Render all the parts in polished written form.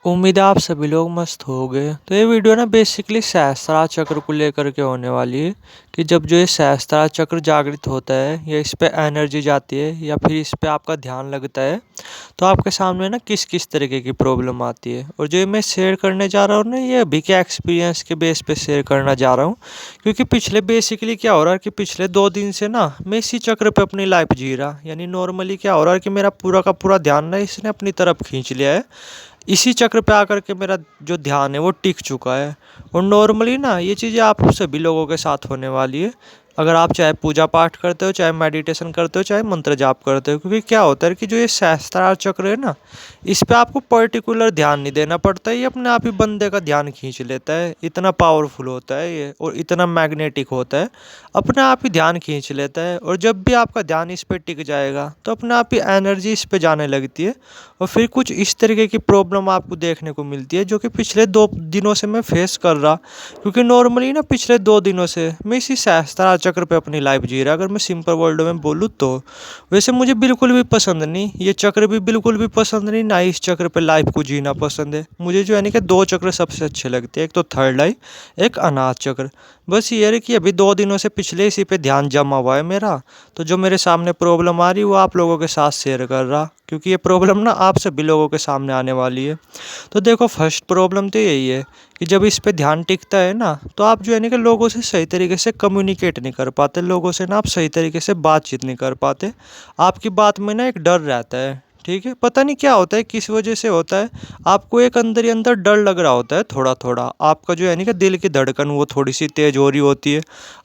उम्मीद है आप सभी लोग मस्त हो गए। तो ये वीडियो ना बेसिकली सहस्त्रार चक्र को लेकर के होने वाली है कि जब जो ये सहस्त्रार चक्र जागृत होता है या इस पे एनर्जी जाती है या फिर इस पे आपका ध्यान लगता है तो आपके सामने ना किस किस तरीके की प्रॉब्लम आती है। और जो ये मैं शेयर करने जा रहा हूँ ना, ये अभी के एक्सपीरियंस के बेस पे शेयर करना जा रहा हूँ। क्योंकि पिछले बेसिकली क्या हो रहा है कि पिछले 2 दिन से ना मैं इसी चक्र पे अपनी लाइफ जी रहा, यानी नॉर्मली क्या हो रहा है कि मेरा पूरा का पूरा ध्यान ना इसने अपनी तरफ खींच लिया है। इसी चक्र पे आकर के मेरा जो ध्यान है वो टिक चुका है। और नॉर्मली ना ये चीज़ें आप सभी लोगों के साथ होने वाली है, अगर आप चाहे पूजा पाठ करते हो, चाहे मेडिटेशन करते हो, चाहे मंत्र जाप करते हो। क्योंकि क्या होता है कि जो ये सहस्त्रार चक्र है ना, इस पे आपको पर्टिकुलर ध्यान नहीं देना पड़ता है, ये अपने आप ही बंदे का ध्यान खींच लेता है। इतना पावरफुल होता है ये और इतना मैग्नेटिक होता है, अपने आप ही ध्यान खींच लेता है। और जब भी आपका ध्यान इस पे टिक जाएगा तो अपने आप ही एनर्जी इस पे जाने लगती है और फिर कुछ इस तरीके की प्रॉब्लम आपको देखने को मिलती है जो कि पिछले 2 दिनों से मैं फेस कर रहा। क्योंकि नॉर्मली ना पिछले 2 दिनों से मैं इसी सहस्त्रार चक्र पे अपनी लाइफ जी रहा, अगर मैं सिंपल वर्ड में बोलूँ तो। वैसे मुझे बिल्कुल भी पसंद नहीं, ये चक्र भी बिल्कुल भी पसंद नहीं, ना इस चक्र पे लाइफ को जीना पसंद है। मुझे जो है ना कि 2 चक्र सबसे अच्छे लगते हैं, एक तो थर्ड आई, एक अनाथ चक्र। बस ये है कि अभी 2 दिनों से पिछले इसी पे ध्यान जमा हुआ है मेरा। तो जो मेरे सामने प्रॉब्लम आ रही है वो आप लोगों के साथ शेयर कर रहा, क्योंकि ये प्रॉब्लम ना आप सभी लोगों के सामने आने वाली है। तो देखो, फर्स्ट प्रॉब्लम तो यही है कि जब इस पे ध्यान टिकता है ना, तो आप जो है ना कि लोगों से सही तरीके से कम्युनिकेट नहीं कर पाते, लोगों से ना आप सही तरीके से बातचीत नहीं कर पाते। आपकी बात में ना एक डर रहता है, ठीक है। पता नहीं क्या होता है, किस वजह से होता है। आपको एक अंदर ही अंदर डर लग रहा होता है, थोड़ा थोड़ा आपका जो है ना कि दिल की धड़कन वो थोड़ी सी तेज हो रही होती है।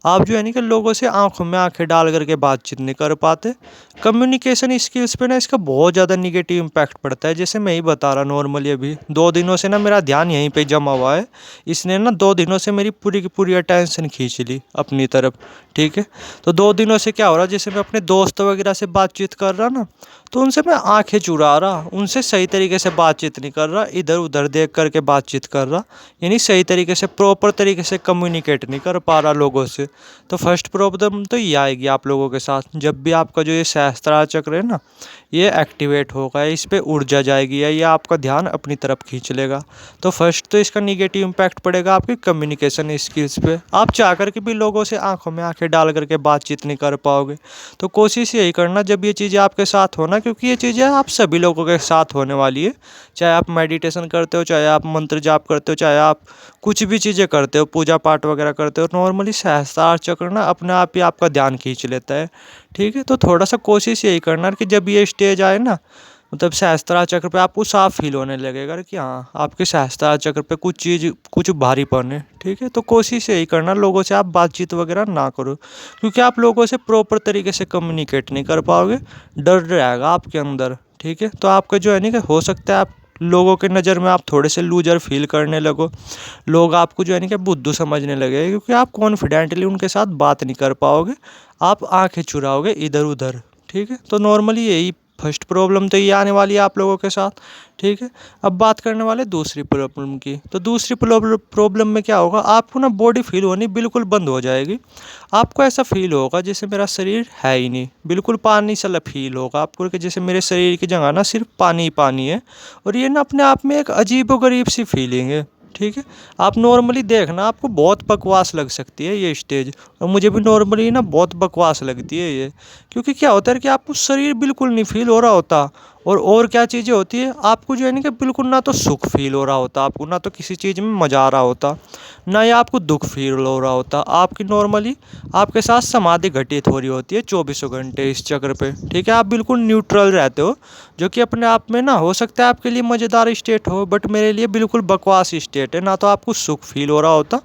आप जो है ना कि लोगों से आंखों में आंखें डाल करके बातचीत नहीं कर पाते। कम्युनिकेशन स्किल्स पे ना इसका बहुत ज़्यादा निगेटिव इम्पैक्ट पड़ता है। जैसे मैं ही बता रहा, नॉर्मली अभी 2 दिनों से ना मेरा ध्यान यहीं पे जमा हुआ है। इसने ना 2 दिनों से मेरी पूरी की पूरी अटेंशन खींच ली अपनी तरफ, ठीक है। तो 2 दिनों से क्या हो रहा है, जैसे मैं अपने दोस्त वगैरह से बातचीत कर रहा ना, तो उनसे मैं आंखें चुरा रहा, उनसे सही तरीके से बातचीत नहीं कर रहा, इधर उधर देख करके बातचीत कर रहा, यानी सही तरीके से प्रॉपर तरीके से कम्युनिकेट नहीं कर पा रहा लोगों से। तो फर्स्ट प्रॉब्लम तो ये आएगी आप लोगों के साथ, जब भी आपका जो ये सहस्त्रार चक्र है ना ये एक्टिवेट होगा, इस पे ऊर्जा जाएगी या ये आपका ध्यान अपनी तरफ खींच लेगा। तो फर्स्ट तो इसका निगेटिव इम्पैक्ट पड़ेगा आपकी कम्युनिकेशन स्किल्स पे। आप चाह कर के भी लोगों से आंखों में आंखें डाल करके बातचीत नहीं कर पाओगे। तो कोशिश यही करना जब ये चीज़ें आपके साथ हो ना, क्योंकि ये चीज़ें आप सभी लोगों के साथ होने वाली है। चाहे आप मेडिटेशन करते हो, चाहे आप मंत्र जाप करते हो, चाहे आप कुछ भी चीज़ें करते हो, पूजा पाठ वगैरह करते हो, नॉर्मली सहस्त्रार चक्र ना अपने आप ही आपका ध्यान खींच लेता है, ठीक है। तो थोड़ा सा कोशिश यही करना कि जब ये स्टेज आए ना, मतलब सहस्त्रार चक्र पे आपको साफ फील होने लगेगा कि हाँ आपके सहस्त्रार चक्र पे कुछ चीज़ कुछ भारीपन है, ठीक है। तो कोशिश यही करना लोगों से आप बातचीत वगैरह ना करो, क्योंकि आप लोगों से प्रॉपर तरीके से कम्युनिकेट नहीं कर पाओगे, डर रहेगा आपके अंदर, ठीक है। तो आपका जो है ना कि हो सकता है आप लोगों के नज़र में आप थोड़े से लूजर फील करने लगो, लोग आपको जो है ना कि बुद्धू समझने लगे, क्योंकि आप कॉन्फिडेंटली उनके साथ बात नहीं कर पाओगे, आप आंखें चुराओगे इधर उधर, ठीक है। तो नॉर्मली यही फर्स्ट प्रॉब्लम तो ये आने वाली है आप लोगों के साथ, ठीक है। अब बात करने वाले दूसरी प्रॉब्लम की। तो दूसरी प्रॉब्लम में क्या होगा, आपको ना बॉडी फील होनी बिल्कुल बंद हो जाएगी। आपको ऐसा फील होगा जैसे मेरा शरीर है ही नहीं, बिल्कुल पानी सा फील होगा आपको कि जैसे मेरे शरीर की जगह ना सिर्फ पानी ही पानी है। और ये ना अपने आप में एक अजीबोगरीब सी फीलिंग है, ठीक है। आप नॉर्मली देखना, आपको बहुत बकवास लग सकती है ये स्टेज, और मुझे भी नॉर्मली ना बहुत बकवास लगती है ये। क्योंकि क्या होता है कि आपको शरीर बिल्कुल नहीं फील हो रहा होता, और क्या चीज़ें होती है, आपको जो है ना कि बिल्कुल ना तो सुख फील हो रहा होता आपको, ना तो किसी चीज़ में मज़ा आ रहा होता, ना ही आपको दुख फील हो रहा होता। आपकी नॉर्मली आपके साथ समाधि घटित हो रही होती है 24 घंटे इस चक्र पे, ठीक है। आप बिल्कुल न्यूट्रल रहते हो, जो कि अपने आप में ना हो सकता है आपके लिए मज़ेदार स्टेट हो, बट मेरे लिए बिल्कुल बकवास स्टेट है। ना तो आपको सुख फील हो रहा होता,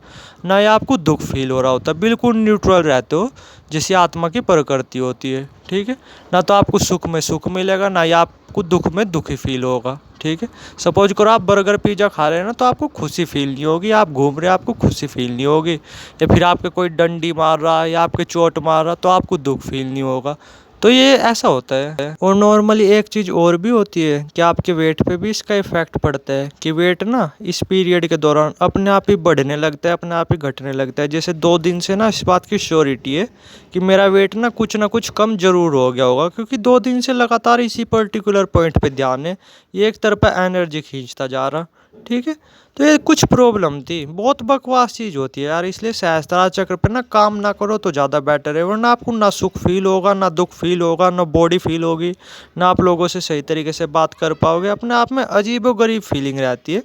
ना ही आपको दुख फील हो रहा होता, बिल्कुल न्यूट्रल रहते हो, जैसी आत्मा की प्रकृति होती है, ठीक है। ना तो आपको सुख में सुख मिलेगा, ना ही आपको दुख में दुखी फील होगा, ठीक है। सपोज करो आप बर्गर पिज़्ज़ा खा रहे हैं ना, तो आपको खुशी फील नहीं होगी। आप घूम रहे हैं, आपको खुशी फील नहीं होगी। या फिर आपके कोई डंडी मार रहा है या आपके चोट मार रहा, तो आपको दुख फील नहीं होगा। तो ये ऐसा होता है। और नॉर्मली एक चीज़ और भी होती है कि आपके वेट पे भी इसका इफेक्ट पड़ता है कि वेट ना इस पीरियड के दौरान अपने आप ही बढ़ने लगता है, अपने आप ही घटने लगता है। जैसे 2 दिन से ना इस बात की श्योरिटी है कि मेरा वेट ना कुछ कम जरूर हो गया होगा, क्योंकि 2 दिन से लगातार इसी पर्टिकुलर पॉइंट पे ध्यान है, ये एक तरफा एनर्जी खींचता जा रहा। ठीक है। तो ये कुछ प्रॉब्लम थी, बहुत बकवास चीज़ होती है यार, इसलिए सहस्त्रार चक्र पे ना काम ना करो तो ज़्यादा बेटर है, वरना आपको ना सुख फील होगा, ना दुख फील होगा, ना बॉडी फील होगी, ना आप लोगों से सही तरीके से बात कर पाओगे, अपने आप में अजीबो गरीब फीलिंग रहती है।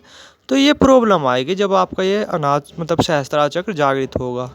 तो ये प्रॉब्लम आएगी जब आपका ये अनाज मतलब सहस्त्रार चक्र जागृत होगा।